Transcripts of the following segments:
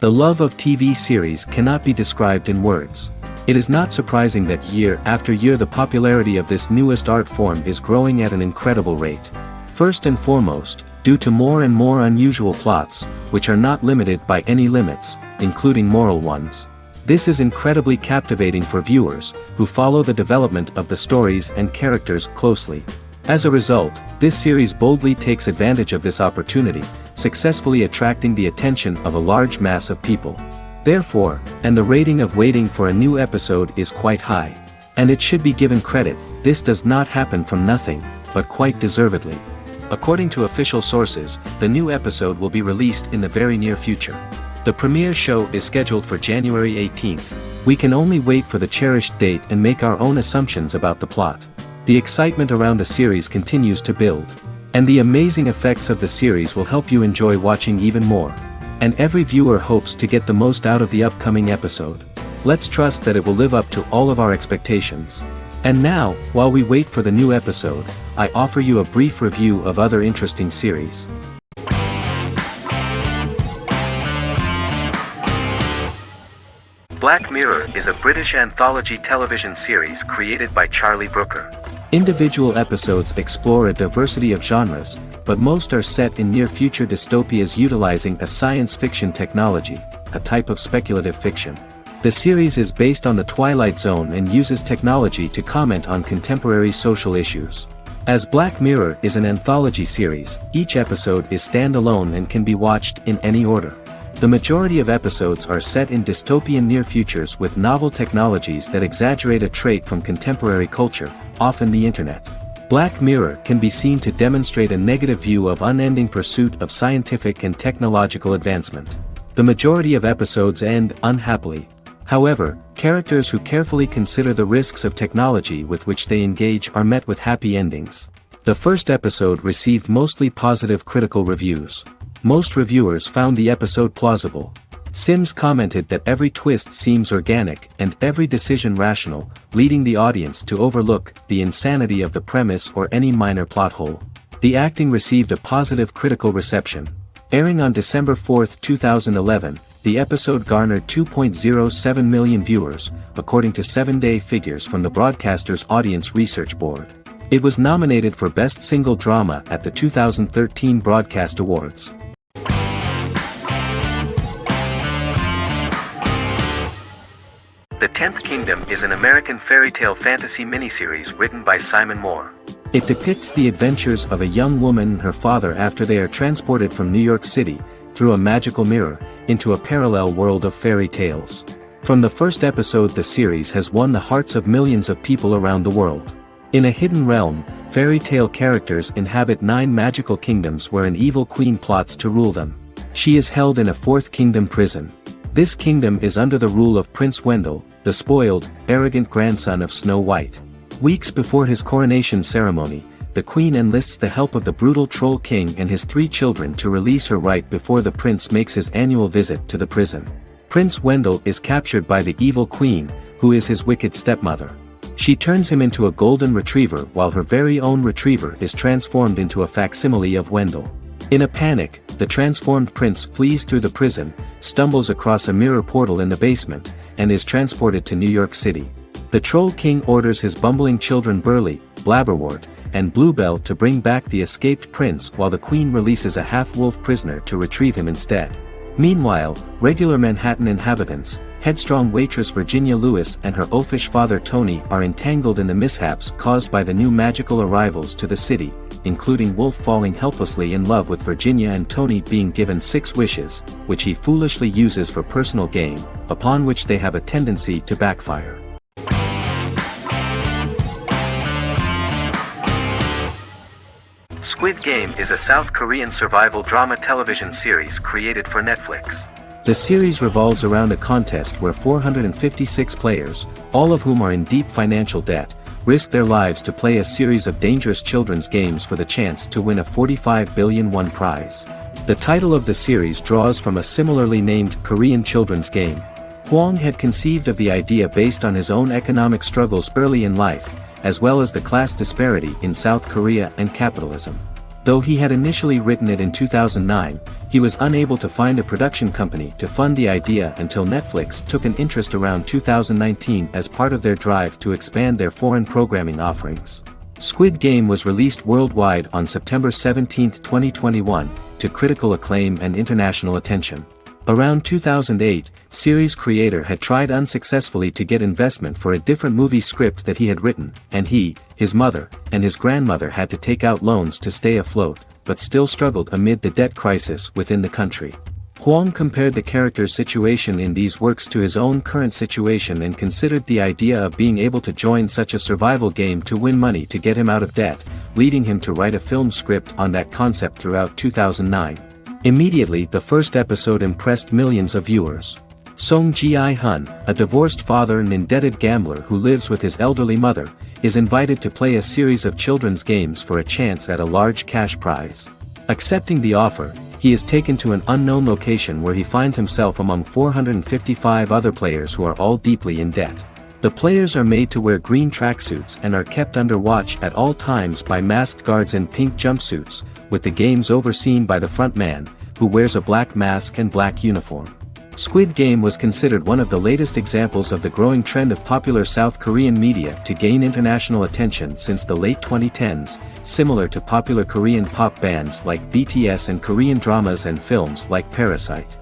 The love of TV series cannot be described in words. It is not surprising that year after year the popularity of this newest art form is growing at an incredible rate. First and foremost, due to more and more unusual plots, which are not limited by any limits, including moral ones. This is incredibly captivating for viewers, who follow the development of the stories and characters closely. As a result, this series boldly takes advantage of this opportunity, successfully attracting the attention of a large mass of people. Therefore, and the rating of waiting for a new episode is quite high. And it should be given credit, this does not happen from nothing, but quite deservedly. According to official sources, the new episode will be released in the very near future. The premiere show is scheduled for January 18th. We can only wait for the cherished date and make our own assumptions about the plot. The excitement around the series continues to build. And the amazing effects of the series will help you enjoy watching even more. And every viewer hopes to get the most out of the upcoming episode. Let's trust that it will live up to all of our expectations. And now, while we wait for the new episode, I offer you a brief review of other interesting series. Black Mirror is a British anthology television series created by Charlie Brooker. Individual episodes explore a diversity of genres, but most are set in near-future dystopias utilizing a science fiction technology, a type of speculative fiction. The series is based on the Twilight Zone and uses technology to comment on contemporary social issues. As Black Mirror is an anthology series, each episode is standalone and can be watched in any order. The majority of episodes are set in dystopian near futures with novel technologies that exaggerate a trait from contemporary culture, often the internet. Black Mirror can be seen to demonstrate a negative view of unending pursuit of scientific and technological advancement. The majority of episodes end unhappily. However, characters who carefully consider the risks of technology with which they engage are met with happy endings. The first episode received mostly positive critical reviews. Most reviewers found the episode plausible. Sims commented that every twist seems organic and every decision rational, leading the audience to overlook the insanity of the premise or any minor plot hole. The acting received a positive critical reception. Airing on December 4, 2011, the episode garnered 2.07 million viewers, according to 7-day figures from the broadcaster's Audience Research Board. It was nominated for Best Single Drama at the 2013 Broadcast Awards. The Tenth Kingdom is an American fairy tale fantasy miniseries written by Simon Moore. It depicts the adventures of a young woman and her father after they are transported from New York City, through a magical mirror, into a parallel world of fairy tales. From the first episode, the series has won the hearts of millions of people around the world. In a hidden realm, fairy tale characters inhabit 9 magical kingdoms where an evil queen plots to rule them. She is held in a 4th kingdom prison. This kingdom is under the rule of Prince Wendell, the spoiled, arrogant grandson of Snow White. Weeks before his coronation ceremony, the queen enlists the help of the brutal Troll King and his 3 children to release her right before the prince makes his annual visit to the prison. Prince Wendell is captured by the evil queen, who is his wicked stepmother. She turns him into a golden retriever while her very own retriever is transformed into a facsimile of Wendell. In a panic, the transformed prince flees through the prison, stumbles across a mirror portal in the basement, and is transported to New York City. The Troll King orders his bumbling children Burly, Blabberwort, and Bluebell to bring back the escaped prince while the queen releases a half-wolf prisoner to retrieve him instead. Meanwhile, regular Manhattan inhabitants, headstrong waitress Virginia Lewis and her oafish father Tony are entangled in the mishaps caused by the new magical arrivals to the city, including Wolf falling helplessly in love with Virginia and Tony being given 6 wishes, which he foolishly uses for personal gain, upon which they have a tendency to backfire. Squid Game is a South Korean survival drama television series created for Netflix. The series revolves around a contest where 456 players, all of whom are in deep financial debt, risk their lives to play a series of dangerous children's games for the chance to win a 45 billion won prize. The title of the series draws from a similarly named Korean children's game. Hwang had conceived of the idea based on his own economic struggles early in life, as well as the class disparity in South Korea and capitalism. Though he had initially written it in 2009, he was unable to find a production company to fund the idea until Netflix took an interest around 2019 as part of their drive to expand their foreign programming offerings. Squid Game was released worldwide on September 17, 2021, to critical acclaim and international attention. Around 2008, series creator had tried unsuccessfully to get investment for a different movie script that he had written, and he, his mother, and his grandmother had to take out loans to stay afloat, but still struggled amid the debt crisis within the country. Huang compared the character's situation in these works to his own current situation and considered the idea of being able to join such a survival game to win money to get him out of debt, leading him to write a film script on that concept throughout 2009. Immediately the first episode impressed millions of viewers. Song Ji-hun, a divorced father and indebted gambler who lives with his elderly mother, is invited to play a series of children's games for a chance at a large cash prize. Accepting the offer, he is taken to an unknown location where he finds himself among 455 other players who are all deeply in debt. The players are made to wear green tracksuits and are kept under watch at all times by masked guards in pink jumpsuits, with the games overseen by the front man, who wears a black mask and black uniform. Squid Game was considered one of the latest examples of the growing trend of popular South Korean media to gain international attention since the late 2010s, similar to popular Korean pop bands like BTS and Korean dramas and films like Parasite.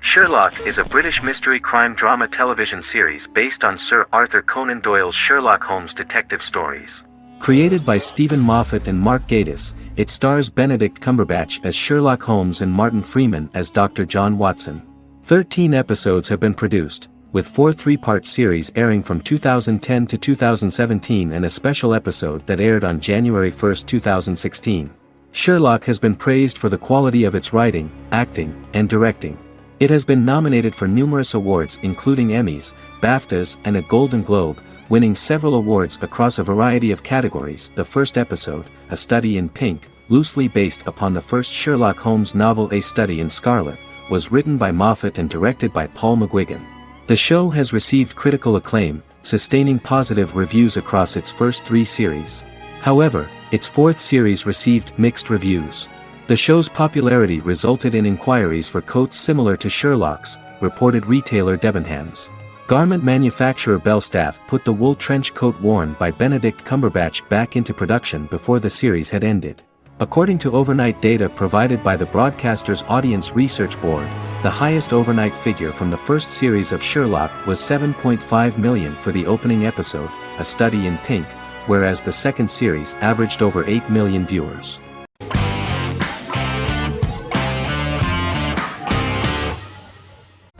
Sherlock is a British mystery crime drama television series based on Sir Arthur Conan Doyle's Sherlock Holmes detective stories. Created by Stephen Moffat and Mark Gatiss, it stars Benedict Cumberbatch as Sherlock Holmes and Martin Freeman as Dr. John Watson. 13 episodes have been produced, with 4 three-part series airing from 2010 to 2017 and a special episode that aired on January 1, 2016. Sherlock has been praised for the quality of its writing, acting, and directing. It has been nominated for numerous awards including Emmys, BAFTAs, and a Golden Globe, winning several awards across a variety of categories. The first episode, A Study in Pink, loosely based upon the first Sherlock Holmes novel A Study in Scarlet, was written by Moffat and directed by Paul McGuigan. The show has received critical acclaim, sustaining positive reviews across its first 3 series. However, its 4th series received mixed reviews. The show's popularity resulted in inquiries for coats similar to Sherlock's, reported retailer Debenhams. Garment manufacturer Belstaff put the wool trench coat worn by Benedict Cumberbatch back into production before the series had ended. According to overnight data provided by the broadcaster's Audience Research Board, the highest overnight figure from the first series of Sherlock was 7.5 million for the opening episode, A Study in Pink, whereas the second series averaged over 8 million viewers.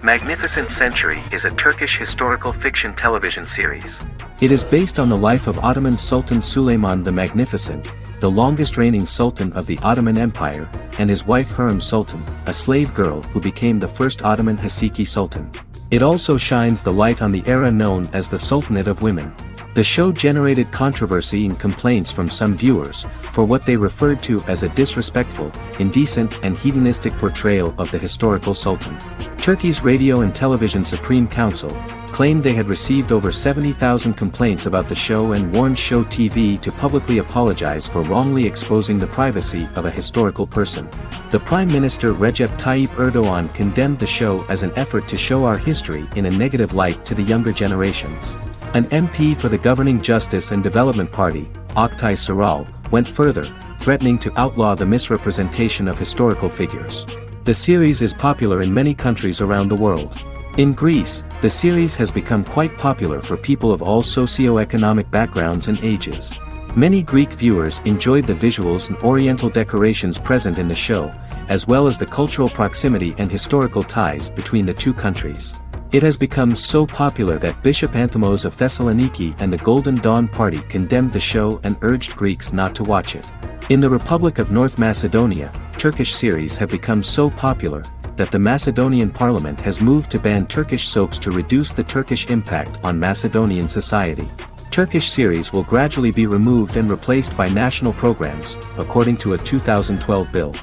Magnificent Century is a Turkish historical fiction television series. It is based on the life of Ottoman Sultan Süleyman the Magnificent, the longest-reigning sultan of the Ottoman Empire, and his wife Hürrem Sultan, a slave girl who became the first Ottoman Haseki Sultan. It also shines the light on the era known as the Sultanate of Women. The show generated controversy and complaints from some viewers, for what they referred to as a disrespectful, indecent and hedonistic portrayal of the historical sultan. Turkey's Radio and Television Supreme Council claimed they had received over 70,000 complaints about the show and warned Show TV to publicly apologize for wrongly exposing the privacy of a historical person. The Prime Minister Recep Tayyip Erdogan condemned the show as an effort to show our history in a negative light to the younger generations. An MP for the governing Justice and Development Party, Oktay Saral, went further, threatening to outlaw the misrepresentation of historical figures. The series is popular in many countries around the world. In Greece, the series has become quite popular for people of all socio-economic backgrounds and ages. Many Greek viewers enjoyed the visuals and oriental decorations present in the show, as well as the cultural proximity and historical ties between the two countries. It has become so popular that Bishop Anthimos of Thessaloniki and the Golden Dawn Party condemned the show and urged Greeks not to watch it. In the Republic of North Macedonia, Turkish series have become so popular that the Macedonian parliament has moved to ban Turkish soaps to reduce the Turkish impact on Macedonian society. Turkish series will gradually be removed and replaced by national programs, according to a 2012 bill.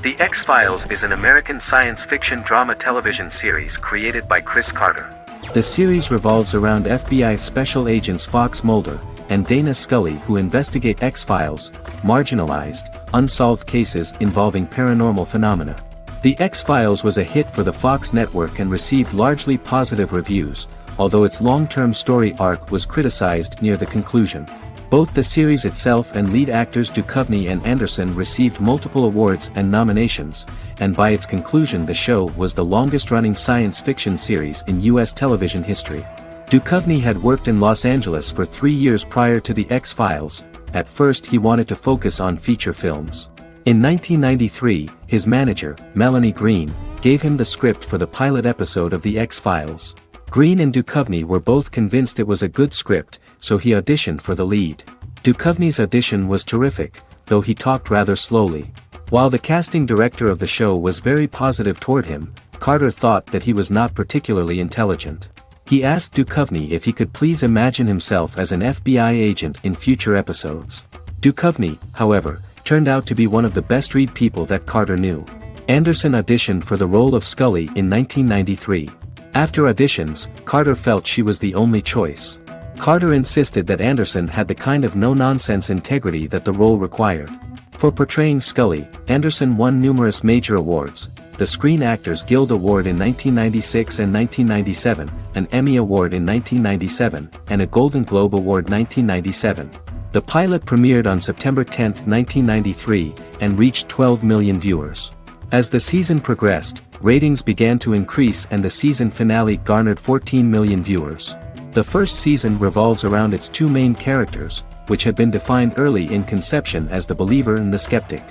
The X-Files is an American science fiction drama television series created by Chris Carter. The series revolves around FBI special agents Fox Mulder and Dana Scully, who investigate X-Files, marginalized, unsolved cases involving paranormal phenomena. The X-Files was a hit for the Fox network and received largely positive reviews, although its long-term story arc was criticized near the conclusion. Both the series itself and lead actors Duchovny and Anderson received multiple awards and nominations, and by its conclusion the show was the longest-running science fiction series in U.S. television history. Duchovny had worked in Los Angeles for 3 years prior to The X-Files. At first he wanted to focus on feature films. In 1993, his manager, Melanie Green, gave him the script for the pilot episode of The X-Files. Green and Duchovny were both convinced it was a good script, so he auditioned for the lead. Duchovny's audition was terrific, though he talked rather slowly. While the casting director of the show was very positive toward him, Carter thought that he was not particularly intelligent. He asked Duchovny if he could please imagine himself as an FBI agent in future episodes. Duchovny, however, turned out to be one of the best-read people that Carter knew. Anderson auditioned for the role of Scully in 1993. After auditions, Carter felt she was the only choice. Carter insisted that Anderson had the kind of no-nonsense integrity that the role required. For portraying Scully, Anderson won numerous major awards: the Screen Actors Guild Award in 1996 and 1997, an Emmy Award in 1997, and a Golden Globe Award 1997. The pilot premiered on September 10, 1993, and reached 12 million viewers. As the season progressed, ratings began to increase and the season finale garnered 14 million viewers. The first season revolves around its two main characters, which had been defined early in conception as the believer and the skeptic.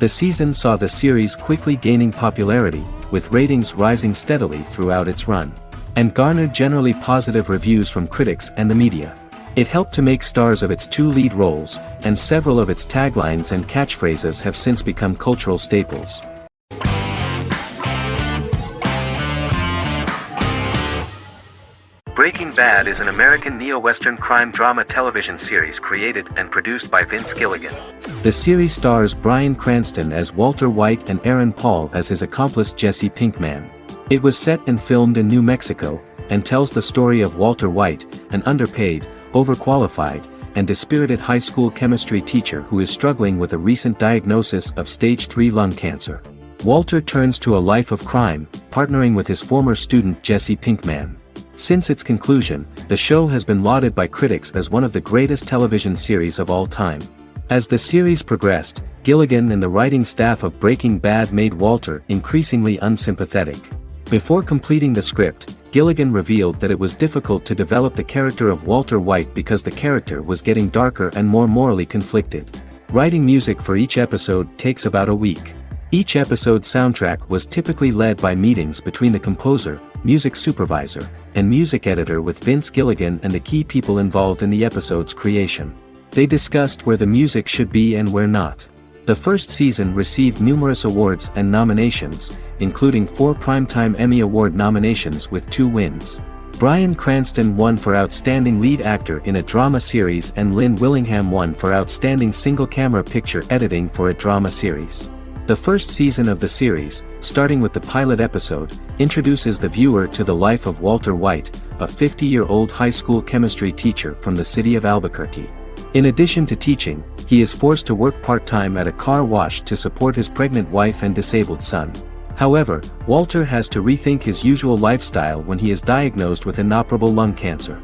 The season saw the series quickly gaining popularity, with ratings rising steadily throughout its run, and garnered generally positive reviews from critics and the media. It helped to make stars of its two lead roles, and several of its taglines and catchphrases have since become cultural staples. Breaking Bad is an American neo-Western crime drama television series created and produced by Vince Gilligan. The series stars Bryan Cranston as Walter White and Aaron Paul as his accomplice Jesse Pinkman. It was set and filmed in New Mexico, and tells the story of Walter White, an underpaid, overqualified, and dispirited high school chemistry teacher who is struggling with a recent diagnosis of stage 3 lung cancer. Walter turns to a life of crime, partnering with his former student Jesse Pinkman. Since its conclusion, the show has been lauded by critics as one of the greatest television series of all time. As the series progressed, Gilligan and the writing staff of Breaking Bad made Walter increasingly unsympathetic. Before completing the script, Gilligan revealed that it was difficult to develop the character of Walter White because the character was getting darker and more morally conflicted. Writing music for each episode takes about a week. Each episode's soundtrack was typically led by meetings between the composer, music supervisor, and music editor with Vince Gilligan and the key people involved in the episode's creation. They discussed where the music should be and where not. The first season received numerous awards and nominations, including 4 Primetime Emmy Award nominations with 2 wins. Bryan Cranston won for Outstanding Lead Actor in a Drama Series and Lynn Willingham won for Outstanding Single-Camera Picture Editing for a Drama Series. The first season of the series, starting with the pilot episode, introduces the viewer to the life of Walter White, a 50-year-old high school chemistry teacher from the city of Albuquerque. In addition to teaching, he is forced to work part-time at a car wash to support his pregnant wife and disabled son. However, Walter has to rethink his usual lifestyle when he is diagnosed with inoperable lung cancer.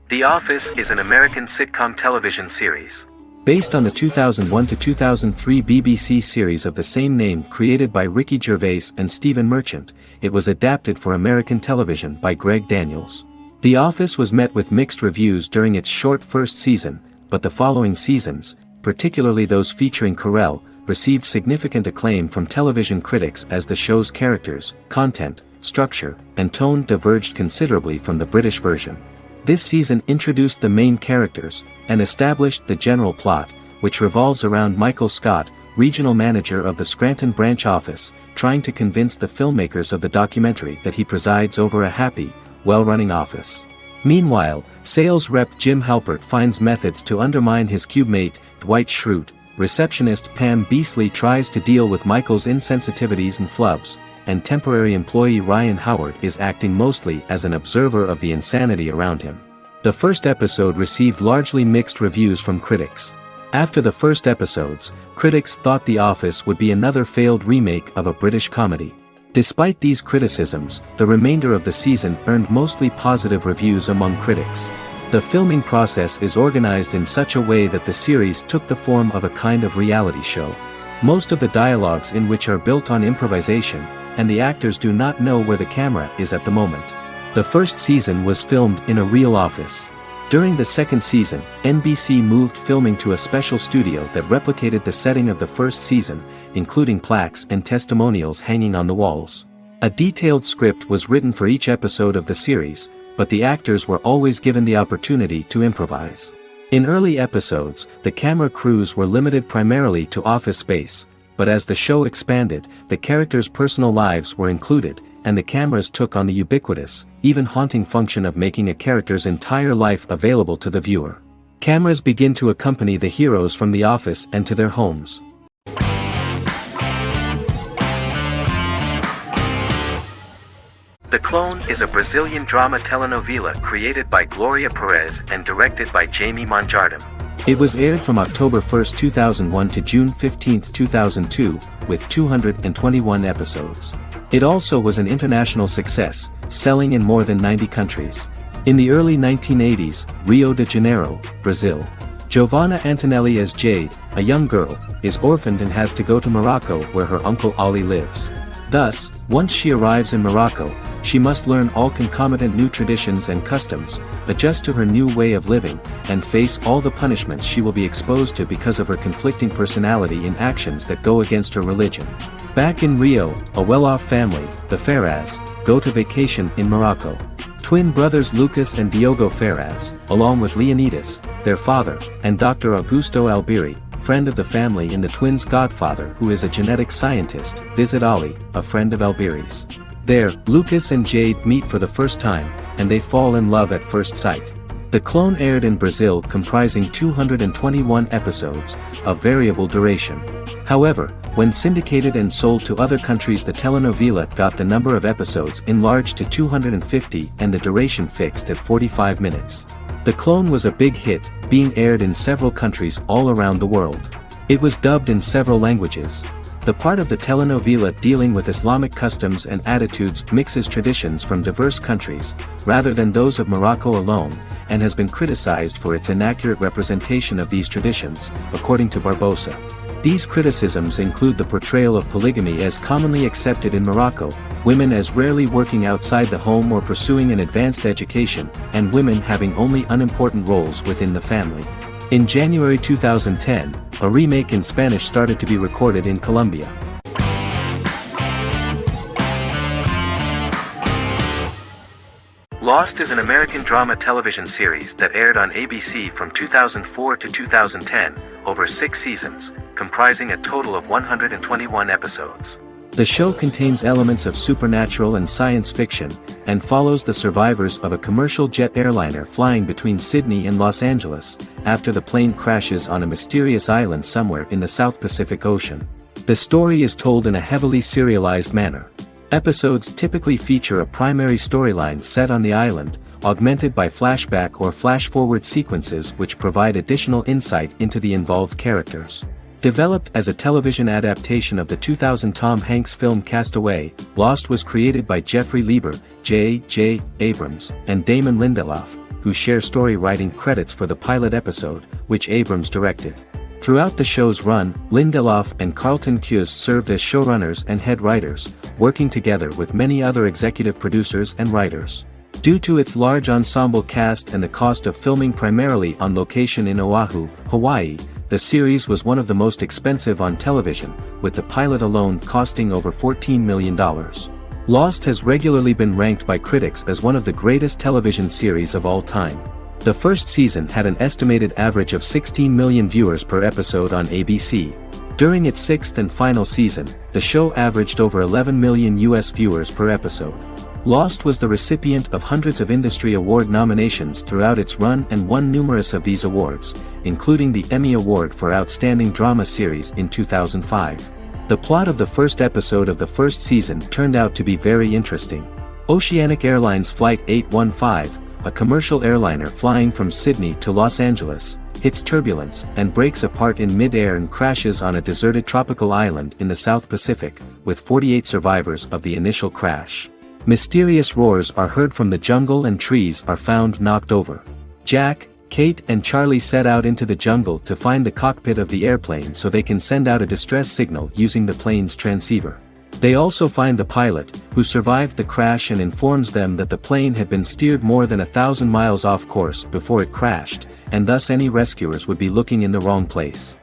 The Office is an American sitcom television series. Based on the 2001 to 2003 BBC series of the same name created by Ricky Gervais and Stephen Merchant, it was adapted for American television by Greg Daniels. The Office was met with mixed reviews during its short first season, but the following seasons, particularly those featuring Carell, received significant acclaim from television critics as the show's characters, content, structure, and tone diverged considerably from the British version. This season introduced the main characters, and established the general plot, which revolves around Michael Scott, regional manager of the Scranton branch office, trying to convince the filmmakers of the documentary that he presides over a happy, well-running office. Meanwhile, Sales rep Jim Halpert finds methods to undermine his cubemate, Dwight Schrute. Receptionist Pam Beasley tries to deal with Michael's insensitivities and flubs, and temporary employee Ryan Howard is acting mostly as an observer of the insanity around him. The first episode received largely mixed reviews from critics. After the first episodes, critics thought The Office would be another failed remake of a British comedy. Despite these criticisms, the remainder of the season earned mostly positive reviews among critics. The filming process is organized in such a way that the series took the form of a kind of reality show. Most of the dialogues in which are built on improvisation, and the actors do not know where the camera is at the moment. The first season was filmed in a real office. During the second season, NBC moved filming to a special studio that replicated the setting of the first season, including plaques and testimonials hanging on the walls. A detailed script was written for each episode of the series, but the actors were always given the opportunity to improvise. In early episodes, the camera crews were limited primarily to office space, but as the show expanded, the characters' personal lives were included, and the cameras took on the ubiquitous, even haunting function of making a character's entire life available to the viewer. Cameras begin to accompany the heroes from the office and to their homes. The Clone is a Brazilian drama telenovela created by Gloria Perez and directed by Jamie Monjardim. It was aired from October 1, 2001 to June 15, 2002, with 221 episodes. It also was an international success, selling in more than 90 countries. In the early 1980s, Rio de Janeiro, Brazil. Giovanna Antonelli as Jade, a young girl, is orphaned and has to go to Morocco where her uncle Ali lives. Thus, once she arrives in Morocco, she must learn all concomitant new traditions and customs, adjust to her new way of living, and face all the punishments she will be exposed to because of her conflicting personality in actions that go against her religion. Back in Rio, a well-off family, the Ferraz, go to vacation in Morocco. Twin brothers Lucas and Diogo Ferraz, along with Leonidas, their father, and Dr. Augusto Albiri, friend of the family and the twins' godfather who is a genetic scientist, visit Ali, a friend of Albiri's. There, Lucas and Jade meet for the first time, and they fall in love at first sight. The Clone aired in Brazil comprising 221 episodes, of variable duration. However, when syndicated and sold to other countries, the telenovela got the number of episodes enlarged to 250 and the duration fixed at 45 minutes. The Clone was a big hit, being aired in several countries all around the world. It was dubbed in several languages. The part of the telenovela dealing with Islamic customs and attitudes mixes traditions from diverse countries, rather than those of Morocco alone, and has been criticized for its inaccurate representation of these traditions, according to Barbosa. These criticisms include the portrayal of polygamy as commonly accepted in Morocco, women as rarely working outside the home or pursuing an advanced education, and women having only unimportant roles within the family. In January 2010, a remake in Spanish started to be recorded in Colombia. Lost is an American drama television series that aired on ABC from 2004 to 2010, over 6 seasons, comprising a total of 121 episodes. The show contains elements of supernatural and science fiction, and follows the survivors of a commercial jet airliner flying between Sydney and Los Angeles, after the plane crashes on a mysterious island somewhere in the South Pacific Ocean. The story is told in a heavily serialized manner. Episodes typically feature a primary storyline set on the island, augmented by flashback or flash-forward sequences which provide additional insight into the involved characters. Developed as a television adaptation of the 2000 Tom Hanks film Castaway, Lost was created by Jeffrey Lieber, J.J. Abrams, and Damon Lindelof, who share story writing credits for the pilot episode, which Abrams directed. Throughout the show's run, Lindelof and Carlton Cuse served as showrunners and head writers, working together with many other executive producers and writers. Due to its large ensemble cast and the cost of filming primarily on location in Oahu, Hawaii, the series was one of the most expensive on television, with the pilot alone costing over $14 million. Lost has regularly been ranked by critics as one of the greatest television series of all time. The first season had an estimated average of 16 million viewers per episode on ABC. During its 6th and final season, the show averaged over 11 million US viewers per episode. Lost was the recipient of hundreds of industry award nominations throughout its run and won numerous of these awards, including the Emmy Award for Outstanding Drama Series in 2005. The plot of the first episode of the first season turned out to be very interesting. Oceanic Airlines Flight 815, a commercial airliner flying from Sydney to Los Angeles, hits turbulence and breaks apart in mid-air and crashes on a deserted tropical island in the South Pacific, with 48 survivors of the initial crash. Mysterious roars are heard from the jungle and trees are found knocked over. Jack, Kate and Charlie set out into the jungle to find the cockpit of the airplane so they can send out a distress signal using the plane's transceiver. They also find the pilot, who survived the crash and informs them that the plane had been steered more than 1,000 miles off course before it crashed, and thus any rescuers would be looking in the wrong place.